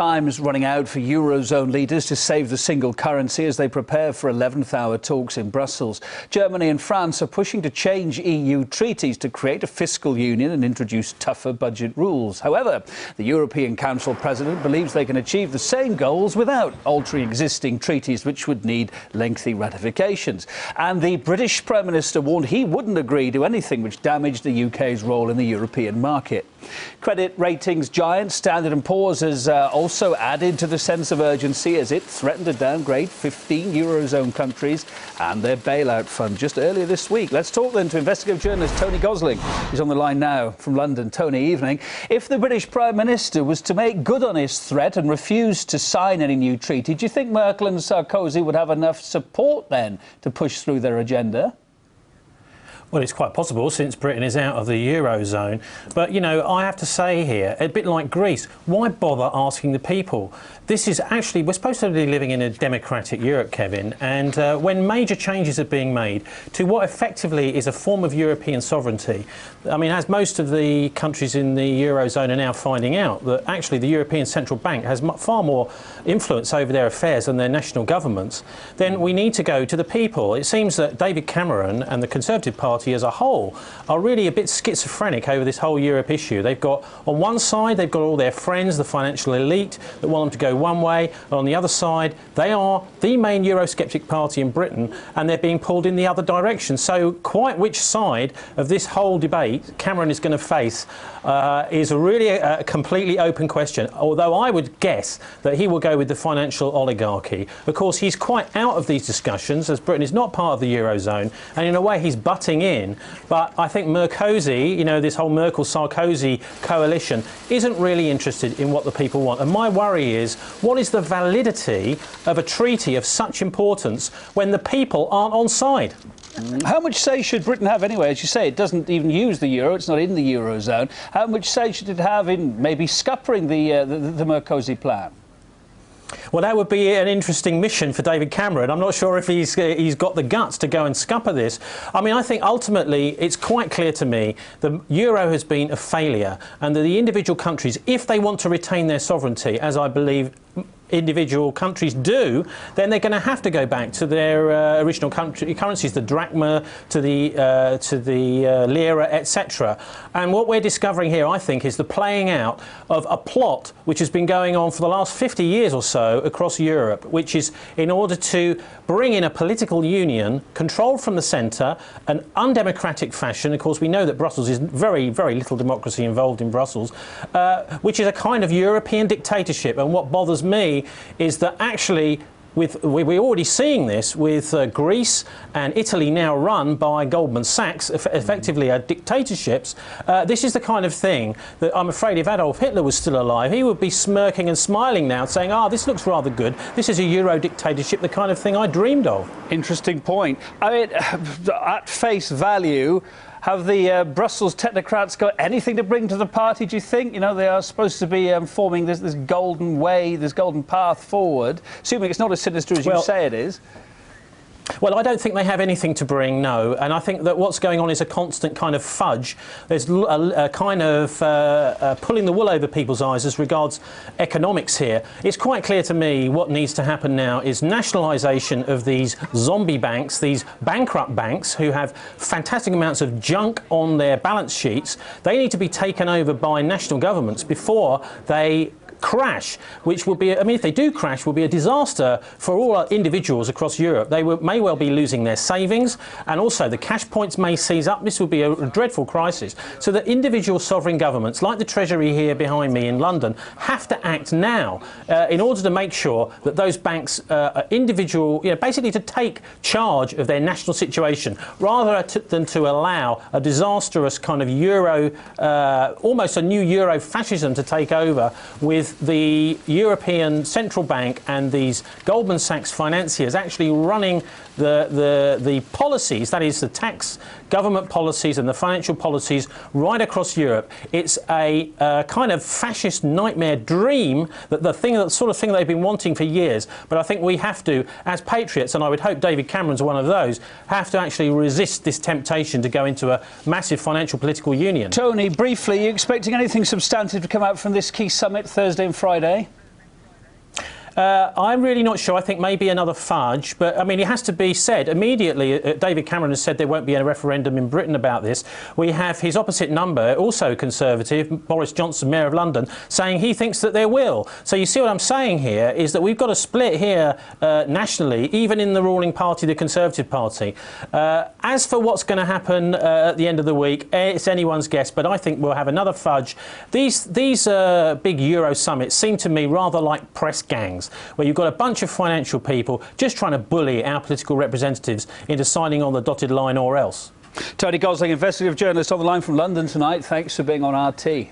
Time's running out for Eurozone leaders to save the single currency as they prepare for 11th-hour talks in Brussels. Germany and France are pushing to change EU treaties to create a fiscal union and introduce tougher budget rules. However, the European Council President believes they can achieve the same goals without altering existing treaties, which would need lengthy ratifications. And the British Prime Minister warned he wouldn't agree to anything which damaged the UK's role in the European market. Credit ratings giant Standard & Poor's has also added to the sense of urgency as it threatened to downgrade 15 Eurozone countries and their bailout fund just earlier this week. Let's talk then to investigative journalist Tony Gosling. He's on the line now from London. Tony, evening. If the British Prime Minister was to make good on his threat and refuse to sign any new treaty, do you think Merkel and Sarkozy would have enough support then to push through their agenda? Well, it's quite possible since Britain is out of the Eurozone. But, you know, I have to say here, a bit like Greece, why bother asking the people? This is actually, we're supposed to be living in a democratic Europe, Kevin, and when major changes are being made to what effectively is a form of European sovereignty, I mean, as most of the countries in the Eurozone are now finding out, that actually the European Central Bank has far more influence over their affairs than their national governments, then we need to go to the people. It seems that David Cameron and the Conservative Party as a whole are really a bit schizophrenic over this whole Europe issue. They've got, on one side, they've got all their friends, the financial elite, that want them to go one way, and on the other side, they are the main Eurosceptic party in Britain, and they're being pulled in the other direction. So quite which side of this whole debate Cameron is going to face is really a completely open question, although I would guess that he will go with the financial oligarchy. Of course, he's quite out of these discussions, as Britain is not part of the Eurozone, and in a way he's butting in. But I think Merkozy, you know, this whole Merkel-Sarkozy coalition, isn't really interested in what the people want. And my worry is, what is the validity of a treaty of such importance when the people aren't on side? How much say should Britain have anyway? As you say, it doesn't even use the euro, it's not in the Eurozone. How much say should it have in maybe scuppering the Merkozy plan? Well, that would be an interesting mission for David Cameron. I'm not sure if he's got the guts to go and scupper this. I mean, I think ultimately it's quite clear to me the euro has been a failure, and that the individual countries, if they want to retain their sovereignty, as I believe individual countries do, then they're going to have to go back to their original currencies, the drachma, to the lira, etc. And what we're discovering here, I think, is the playing out of a plot which has been going on for the last 50 years or so across Europe, which is in order to bring in a political union controlled from the centre, an undemocratic fashion. Of course, we know that Brussels is very, very little democracy involved in Brussels, which is a kind of European dictatorship. And what bothers me is that actually we're already seeing this with Greece and Italy now run by Goldman Sachs, effectively dictatorships. This is the kind of thing that I'm afraid if Adolf Hitler was still alive, he would be smirking and smiling now, saying, this looks rather good. This is a Euro dictatorship, the kind of thing I dreamed of. Interesting point. I mean, at face value, have the Brussels technocrats got anything to bring to the party, do you think? You know, they are supposed to be forming this golden way, this golden path forward, assuming it's not as sinister as you say it is. Well, I don't think they have anything to bring, no. And I think that what's going on is a constant kind of fudge. There's a kind of pulling the wool over people's eyes as regards economics here. It's quite clear to me what needs to happen now is nationalisation of these zombie banks, these bankrupt banks who have fantastic amounts of junk on their balance sheets. They need to be taken over by national governments before they crash, which will be, I mean, if they do crash, will be a disaster for all our individuals across Europe. They may well be losing their savings, and also the cash points may seize up. This will be a dreadful crisis. So that individual sovereign governments, like the Treasury here behind me in London, have to act now in order to make sure that those banks are individual, you know, basically to take charge of their national situation, rather than to allow a disastrous kind of Euro, almost a new Euro fascism to take over with the European Central Bank and these Goldman Sachs financiers actually running the policies, that is the tax, government policies and the financial policies right across Europe. It's a kind of fascist nightmare dream, that sort of thing they've been wanting for years. But I think we have to, as patriots, and I would hope David Cameron's one of those, have to actually resist this temptation to go into a massive financial political union. Tony, briefly, are you expecting anything substantive to come out from this key summit Thursday and Friday? I'm really not sure. I think maybe another fudge, but I mean, it has to be said immediately. David Cameron has said there won't be a referendum in Britain about this. We have his opposite number, also Conservative, Boris Johnson, Mayor of London, saying he thinks that there will. So you see what I'm saying here is that we've got a split here nationally, even in the ruling party, the Conservative Party. As for what's going to happen at the end of the week, it's anyone's guess, but I think we'll have another fudge. These big Euro summits seem to me rather like press gangs, where you've got a bunch of financial people just trying to bully our political representatives into signing on the dotted line or else. Tony Gosling, investigative journalist on the line from London tonight. Thanks for being on RT.